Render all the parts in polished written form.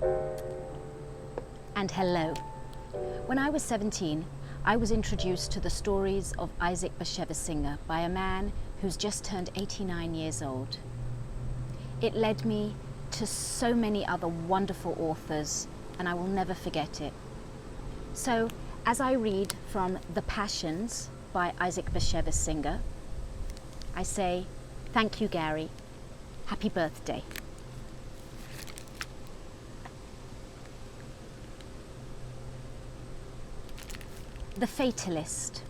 And hello. When I was 17, I was introduced to the stories of Isaac Bashevis Singer by a man who's just turned 89 years old. It led me to so many other wonderful authors, and I will never forget it. So, as I read from The Passions by Isaac Bashevis Singer, I say, thank you, Gary. Happy birthday. The Fatalist.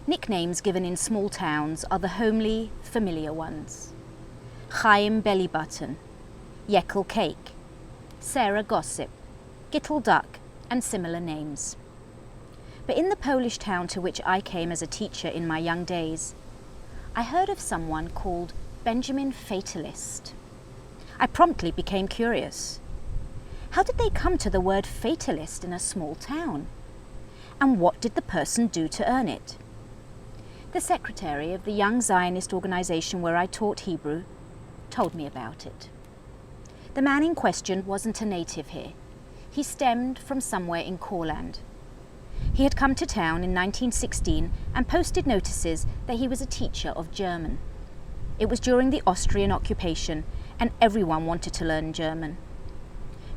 Nicknames given in small towns are the homely, familiar ones. Chaim Bellybutton, Jekyll Cake, Sarah Gossip, Gittle Duck, and similar names. But in the Polish town to which I came as a teacher in my young days, I heard of someone called Benjamin Fatalist. I promptly became curious. How did they come to the word fatalist in a small town? And what did the person do to earn it? The secretary of the young Zionist organization where I taught Hebrew told me about it. The man in question wasn't a native here. He stemmed from somewhere in Courland. He had come to town in 1916 and posted notices that he was a teacher of German. It was during the Austrian occupation, and everyone wanted to learn German.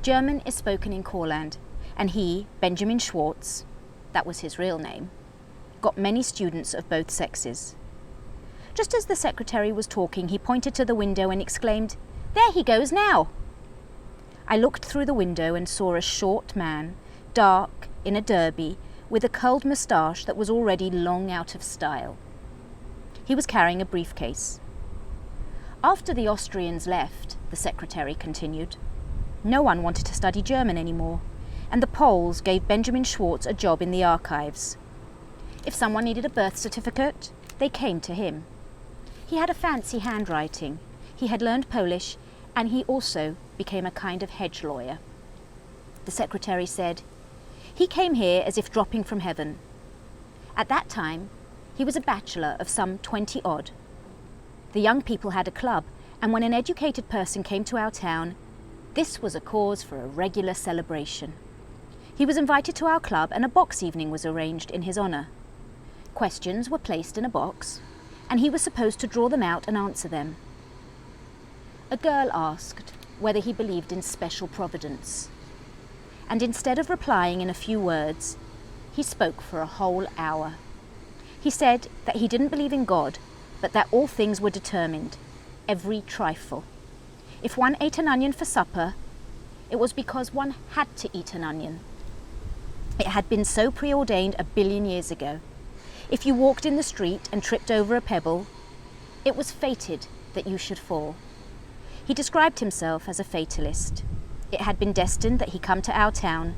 German is spoken in Courland, and he, Benjamin Schwartz, that was his real name, got many students of both sexes. Just as the secretary was talking, he pointed to the window and exclaimed, "There he goes now!" I looked through the window and saw a short man, dark, in a derby, with a curled moustache that was already long out of style. He was carrying a briefcase. After the Austrians left, the secretary continued, no one wanted to study German anymore, and the Poles gave Benjamin Schwartz a job in the archives. If someone needed a birth certificate, they came to him. He had a fancy handwriting, he had learned Polish, and he also became a kind of hedge lawyer. The secretary said, he came here as if dropping from heaven. At that time, he was a bachelor of some 20-odd. The young people had a club, and when an educated person came to our town, this was a cause for a regular celebration. He was invited to our club, and a box evening was arranged in his honor. Questions were placed in a box, and he was supposed to draw them out and answer them. A girl asked whether he believed in special providence, and instead of replying in a few words, he spoke for a whole hour. He said that he didn't believe in God, but that all things were determined, every trifle. If one ate an onion for supper, it was because one had to eat an onion. It had been so preordained 1 billion years ago. If you walked in the street and tripped over a pebble, it was fated that you should fall. He described himself as a fatalist. It had been destined that he come to our town,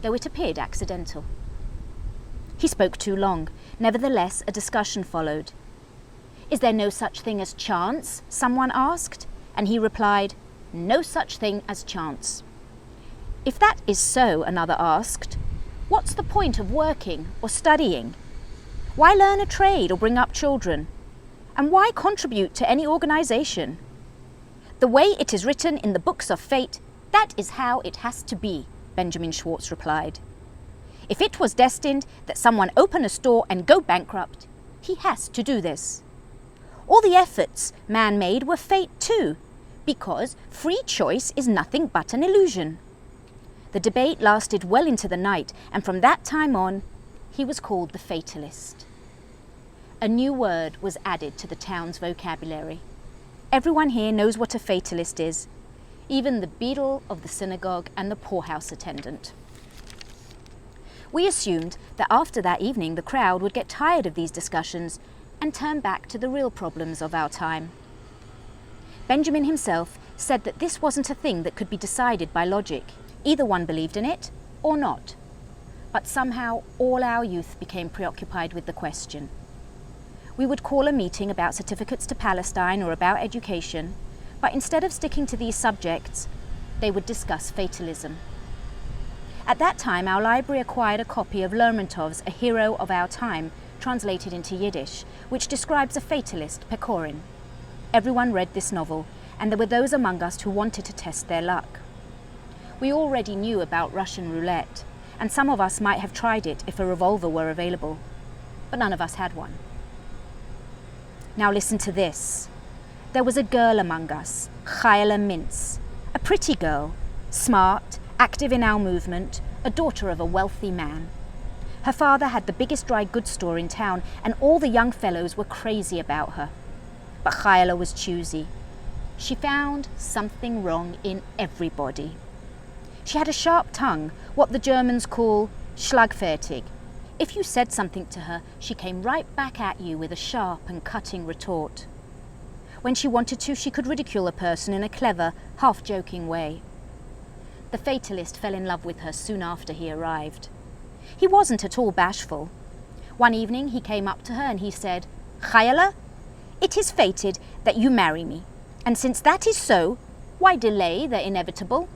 though it appeared accidental. He spoke too long. Nevertheless, a discussion followed. Is there no such thing as chance? Someone asked, and he replied, no such thing as chance. If that is so, another asked, what's the point of working or studying? Why learn a trade or bring up children? And why contribute to any organization? The way it is written in the books of fate, that is how it has to be, Benjamin Schwartz replied. If it was destined that someone open a store and go bankrupt, he has to do this. All the efforts man made were fate too, because free choice is nothing but an illusion. The debate lasted well into the night, and from that time on, he was called the Fatalist. A new word was added to the town's vocabulary. Everyone here knows what a fatalist is, even the beadle of the synagogue and the poorhouse attendant. We assumed that after that evening the crowd would get tired of these discussions and turn back to the real problems of our time. Benjamin himself said that this wasn't a thing that could be decided by logic. Either one believed in it or not. But somehow all our youth became preoccupied with the question. We would call a meeting about certificates to Palestine or about education, but instead of sticking to these subjects, they would discuss fatalism. At that time, our library acquired a copy of Lermontov's A Hero of Our Time, translated into Yiddish, which describes a fatalist, Pechorin. Everyone read this novel, and there were those among us who wanted to test their luck. We already knew about Russian roulette, and some of us might have tried it if a revolver were available, but none of us had one. Now listen to this. There was a girl among us, Chayla Mintz, a pretty girl, smart, active in our movement, a daughter of a wealthy man. Her father had the biggest dry goods store in town, and all the young fellows were crazy about her. But Chayla was choosy. She found something wrong in everybody. She had a sharp tongue, what the Germans call schlagfertig. If you said something to her, she came right back at you with a sharp and cutting retort. When she wanted to, she could ridicule a person in a clever, half-joking way. The Fatalist fell in love with her soon after he arrived. He wasn't at all bashful. One evening he came up to her and he said, "Chayla, it is fated that you marry me, and since that is so, why delay the inevitable?"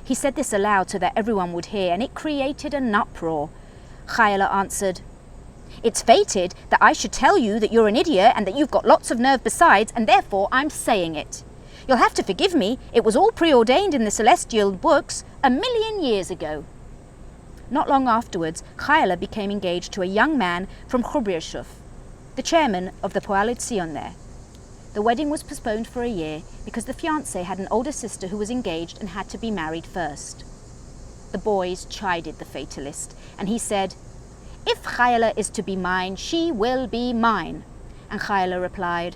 He said this aloud so that everyone would hear, and it created an uproar. Chayla answered, "It's fated that I should tell you that you're an idiot and that you've got lots of nerve besides, and therefore I'm saying it. You'll have to forgive me, it was all preordained in the celestial books 1,000,000 years ago." Not long afterwards, Chayla became engaged to a young man from Chrubriashov, the chairman of the Poalit Sion there. The wedding was postponed for a year because the fiancé had an older sister who was engaged and had to be married first. The boys chided the Fatalist, and he said, "If Chayla is to be mine, she will be mine." And Chayla replied,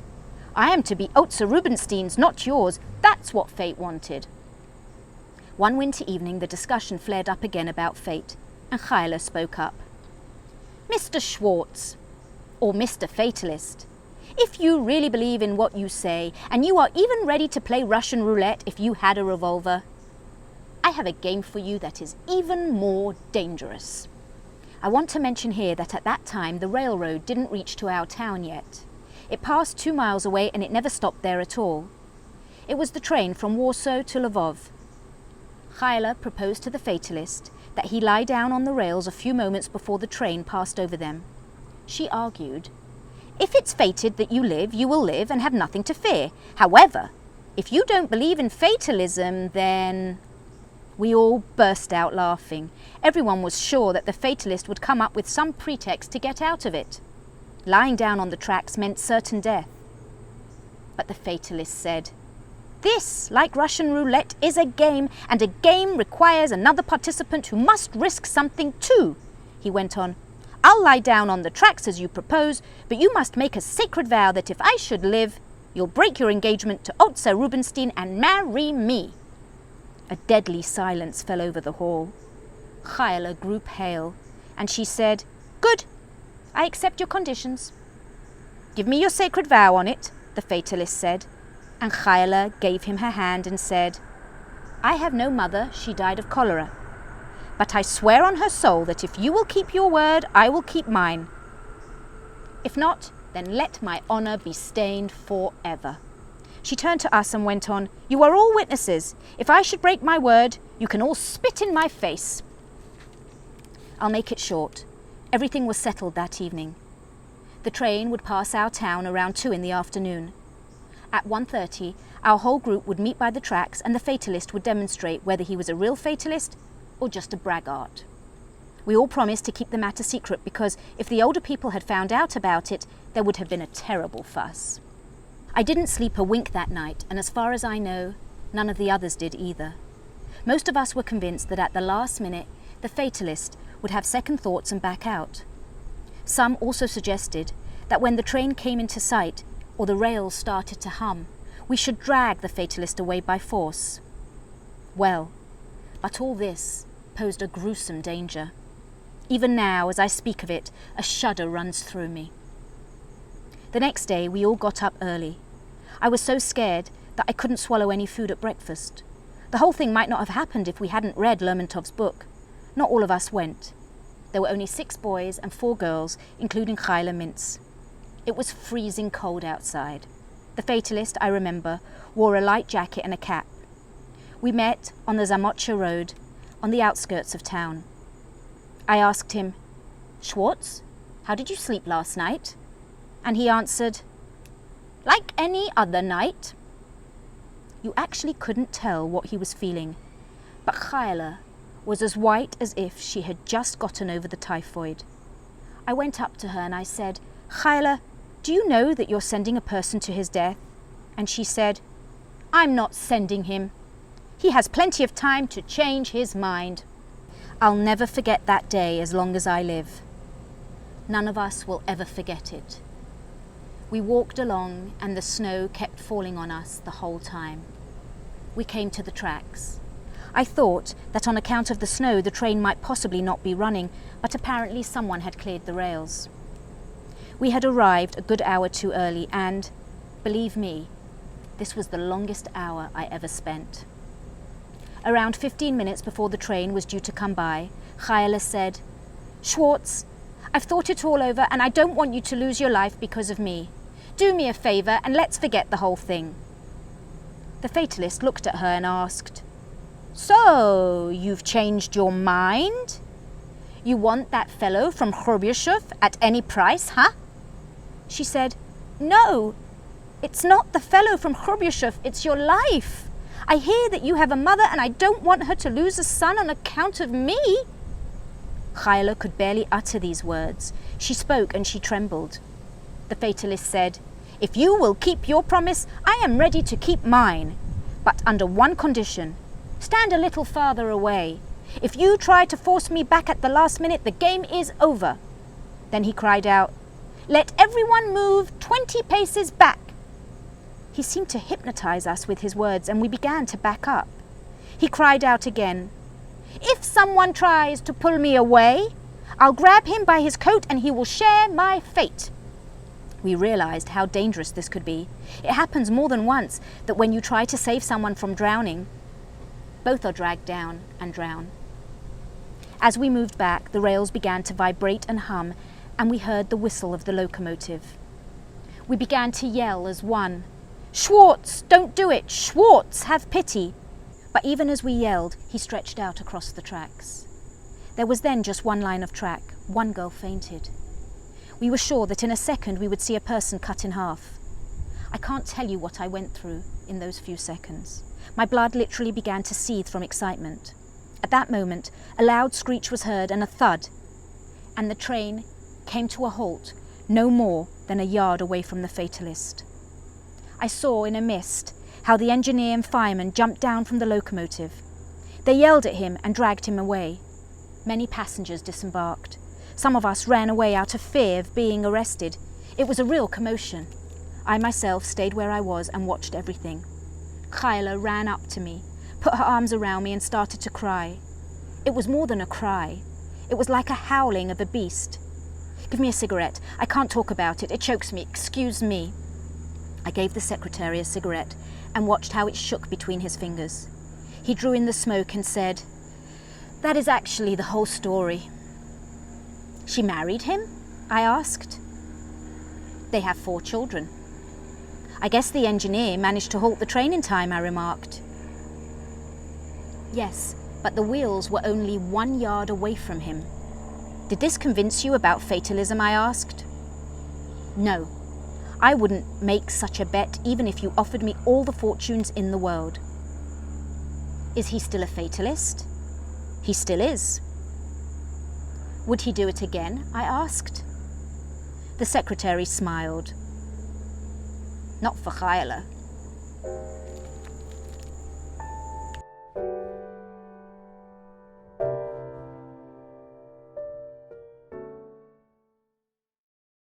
"I am to be Otzer Rubinstein's, not yours. That's what fate wanted." One winter evening, the discussion flared up again about fate, and Chayla spoke up. "Mr. Schwartz, or Mr. Fatalist, if you really believe in what you say, and you are even ready to play Russian roulette if you had a revolver, I have a game for you that is even more dangerous." I want to mention here that at that time the railroad didn't reach to our town yet. It passed 2 miles away and it never stopped there at all. It was the train from Warsaw to Lvov. Chayla proposed to the Fatalist that he lie down on the rails a few moments before the train passed over them. She argued, "If it's fated that you live, you will live and have nothing to fear. However, if you don't believe in fatalism, then..." We all burst out laughing. Everyone was sure that the Fatalist would come up with some pretext to get out of it. Lying down on the tracks meant certain death. But the Fatalist said, "This, like Russian roulette, is a game, and a game requires another participant who must risk something too." He went on, "I'll lie down on the tracks as you propose, but you must make a sacred vow that if I should live, you'll break your engagement to Otzer Rubinstein and marry me." A deadly silence fell over the hall. Chayla grew pale, and she said, "Good, I accept your conditions." "Give me your sacred vow on it," the Fatalist said, and Chayla gave him her hand and said, "I have no mother, she died of cholera. But I swear on her soul that if you will keep your word, I will keep mine. If not, then let my honour be stained forever." She turned to us and went on, "You are all witnesses. If I should break my word, you can all spit in my face." I'll make it short. Everything was settled that evening. The train would pass our town around 2 in the afternoon. At 1:30, our whole group would meet by the tracks and the Fatalist would demonstrate whether he was a real Fatalist or just a braggart. We all promised to keep the matter secret because if the older people had found out about it, there would have been a terrible fuss. I didn't sleep a wink that night, and as far as I know, none of the others did either. Most of us were convinced that at the last minute, the Fatalist would have second thoughts and back out. Some also suggested that when the train came into sight, or the rails started to hum, we should drag the Fatalist away by force. Well, but all this posed a gruesome danger. Even now, as I speak of it, a shudder runs through me. The next day, we all got up early. I was so scared that I couldn't swallow any food at breakfast. The whole thing might not have happened if we hadn't read Lermontov's book. Not all of us went. There were only 6 boys and 4 girls, including Chayla Mintz. It was freezing cold outside. The Fatalist, I remember, wore a light jacket and a cap. We met on the Zamocha Road, on the outskirts of town. I asked him, "Schwartz, how did you sleep last night?" And he answered, "Like any other night." You actually couldn't tell what he was feeling, but Chayla was as white as if she had just gotten over the typhoid. I went up to her and I said, "Chayla, do you know that you're sending a person to his death?" And she said, "I'm not sending him. He has plenty of time to change his mind." I'll never forget that day as long as I live. None of us will ever forget it. We walked along and the snow kept falling on us the whole time. We came to the tracks. I thought that on account of the snow the train might possibly not be running, but apparently someone had cleared the rails. We had arrived a good hour too early and, believe me, this was the longest hour I ever spent. Around 15 minutes before the train was due to come by, Chayla said, "Schwartz, I've thought it all over and I don't want you to lose your life because of me. Do me a favour and let's forget the whole thing." The Fatalist looked at her and asked, "So, you've changed your mind? You want that fellow from Khrushchev at any price, huh?" She said, "No, it's not the fellow from Khrushchev, it's your life. I hear that you have a mother and I don't want her to lose a son on account of me." Chayla could barely utter these words. She spoke and she trembled. The Fatalist said, "If you will keep your promise, I am ready to keep mine. But under one condition. Stand a little farther away. If you try to force me back at the last minute, the game is over." Then he cried out, "Let everyone move 20 paces back." He seemed to hypnotize us with his words and we began to back up. He cried out again, "If someone tries to pull me away, I'll grab him by his coat and he will share my fate." We realized how dangerous this could be. It happens more than once that when you try to save someone from drowning, both are dragged down and drown. As we moved back, the rails began to vibrate and hum, and we heard the whistle of the locomotive. We began to yell as one, "Schwartz, don't do it! Schwartz, have pity!" But even as we yelled, he stretched out across the tracks. There was then just one line of track. One girl fainted. We were sure that in a second we would see a person cut in half. I can't tell you what I went through in those few seconds. My blood literally began to seethe from excitement. At that moment, a loud screech was heard and a thud, and the train came to a halt no more than a yard away from the Fatalist. I saw in a mist how the engineer and fireman jumped down from the locomotive. They yelled at him and dragged him away. Many passengers disembarked. Some of us ran away out of fear of being arrested. It was a real commotion. I myself stayed where I was and watched everything. Chayla ran up to me, put her arms around me and started to cry. It was more than a cry. It was like a howling of a beast. "Give me a cigarette. I can't talk about it. It chokes me. Excuse me." I gave the secretary a cigarette and watched how it shook between his fingers. He drew in the smoke and said, "That is actually the whole story." "She married him?" I asked. "They have 4 children." "I guess the engineer managed to halt the train in time," I remarked. "Yes, but the wheels were only 1 yard away from him." "Did this convince you about fatalism?" I asked. "No, I wouldn't make such a bet even if you offered me all the fortunes in the world." "Is he still a fatalist?" "He still is." "Would he do it again?" I asked. The secretary smiled. "Not for Chayla."